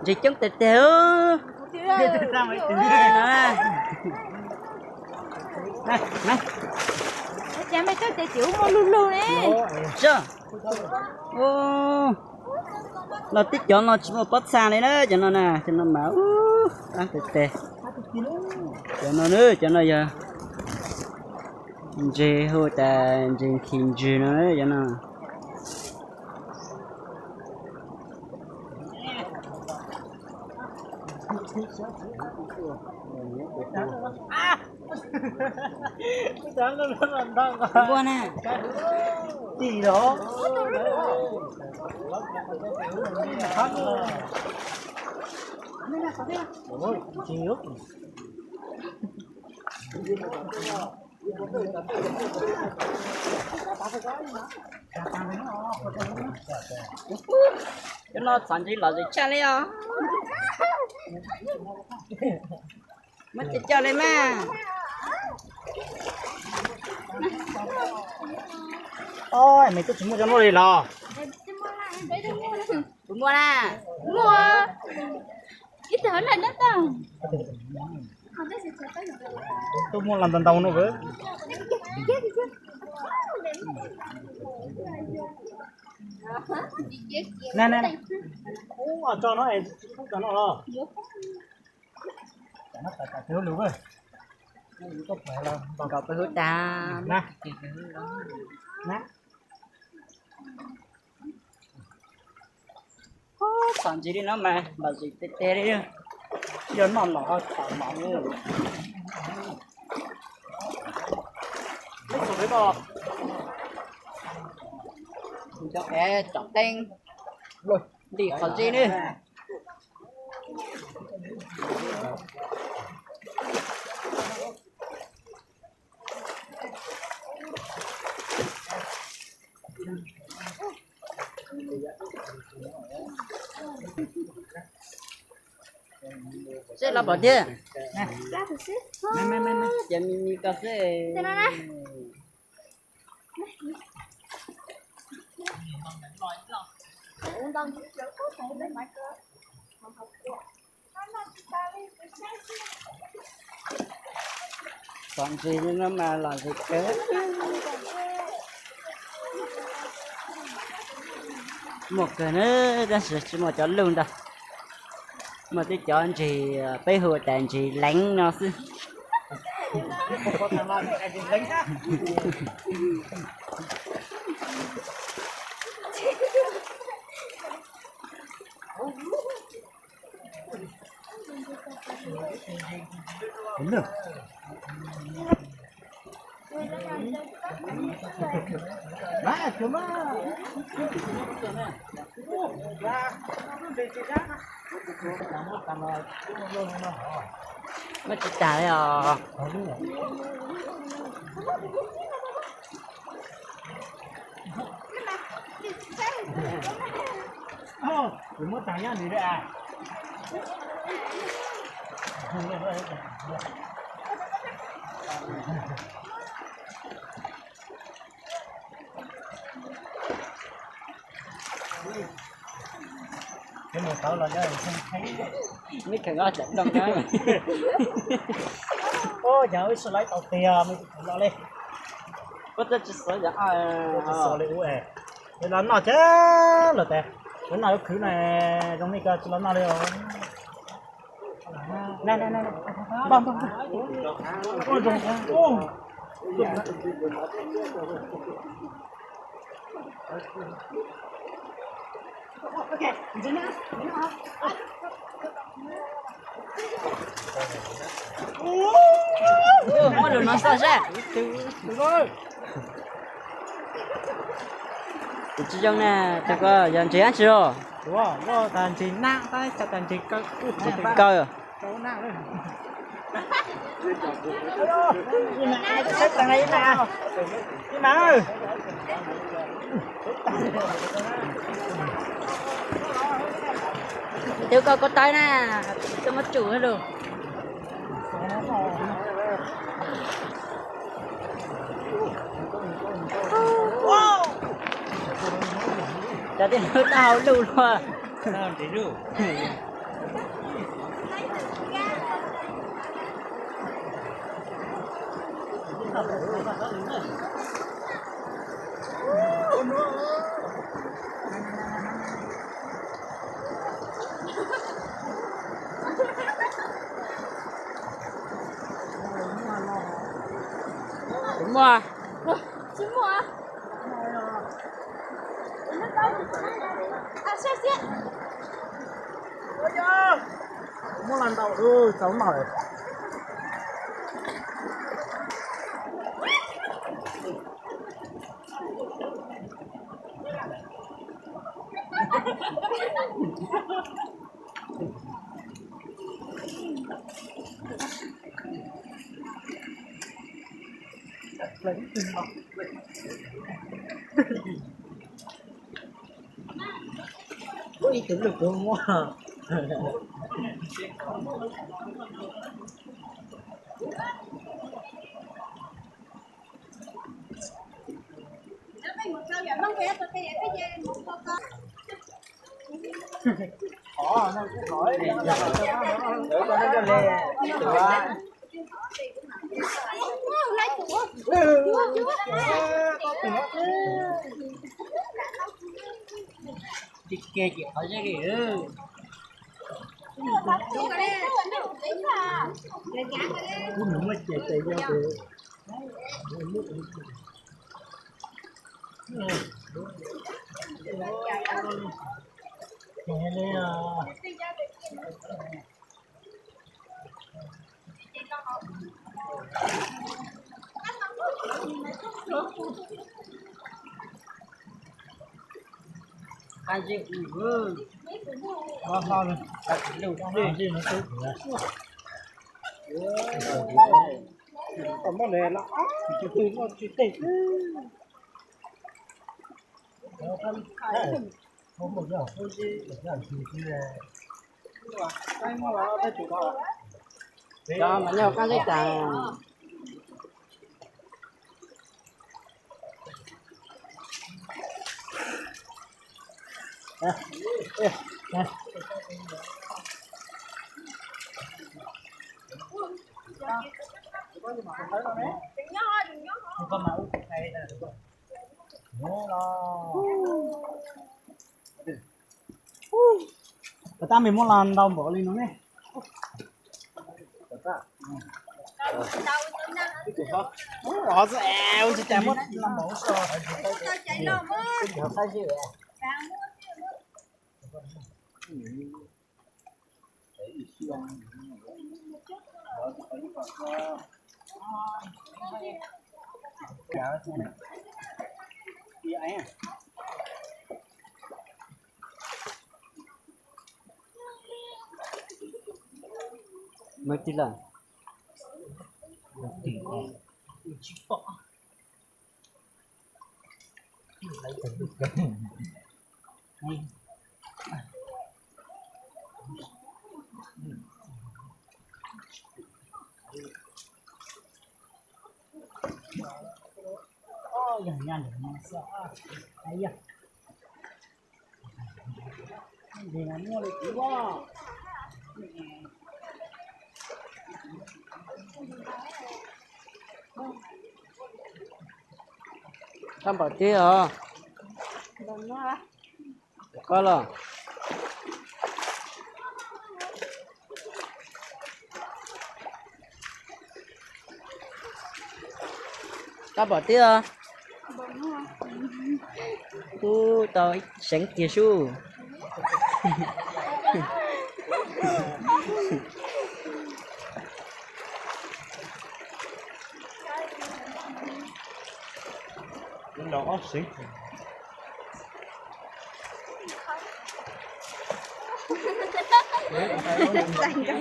Chị chống tệ tệ này này cha mày có thể chịu mua luôn luôn nè chưa ô nó tích chọn nó chỉ một bớt xa này đó cho nó nè cho nó máu ăn tệ tệ cho nó giờ dê hồ ta dê kinh dê nó cho nó buồn à gì đó ôi chi nước cho nó sản gì là gì cha lấy à mất chết cho lấy mà ôi mày cứ chỉ mua cho nó đi lò mua nè mua ít hơn là nhất đâu tôi mua làm tần tàu nữa với nè nè cho nó này không cho nó lo nó phải thiếu lúa rồi có khỏe là còn cậu phải hút ta nè nè sản gì đi nó mà bảo gì tê tê đi giờ nó thảo mỏng như với bò cho bé chọn tên rồi đi còn gì nữa sẽ là bỏ chưa ra thử xíu mẹ giờ mình cà phê thế nào nè uống đông chút chút có thể đến máy cơ không học được còn gì nữa nó mà là gì kế một cái nữa đang sửa chỉ một chỗ luôn đâu mà tôi chọn gì bây hồ tàn gì lạnh nó xí có thằng nào này thì lấy ha đúng được má chú má nó chỉ trả đấy à đừng có tàng nhá gì đấy à cái một tao là cái không thấy mấy cái gót chẳng đông cái ô giờ mới lấy tàu tiền mới lo lên có tới chỉ sợ giờ sợ lên uể để lần nào chứ là tè lần nào cứ này trong này cái lần nào đây rồi nè nè nè bom bom ôi rồi ô ok dính nữa mỗi lần nó sao ra chỉ trong nè cho có dàn chế ăn chưa đúng không nó tàn chỉ nặng tay cho tàn chỉ cơ coi rồi câu nặng đấy đi mà ai xếp tầng này nào đi mà ơi tiêu coi có tay nè cho mất chủ hết rồi cho tiền nước tao luôn luôn tao chỉ rượu Đúng rồi. Chín mùa à? À, xe. Ôi da, muốn làm tàu thôi, cháu nổi. Lấy từng bọc. Có ý tưởng được không quá. Khó, nó cũng khó. Để cho nó lè. Chị kê chị hỏi chứ kìa. Nó mới chạy ra kìa. Ai chịu Nó sao rồi? Gì nó cứ. Còn nó lè lắm. Chỉ từ nó chỉ tệ. Không một giờ thôi chứ, giờ thì cái mà là cái chủ đó. cho mà nhau cái lấy trà. Không có máu hay là được rồi. Người ta mình muốn làm đâu bỏ lên nó nhé. Họ sẽ eo chỉ chạy mất làm mẫu sờ. Họ sai gì vậy? Mấy tí lần. Dần dần nó sợ ấy à vì nó mua được chứ quá Không bảo tí à? Có rồi. Có bảo tí à? Tao sáng kia su. đó xí Dành cho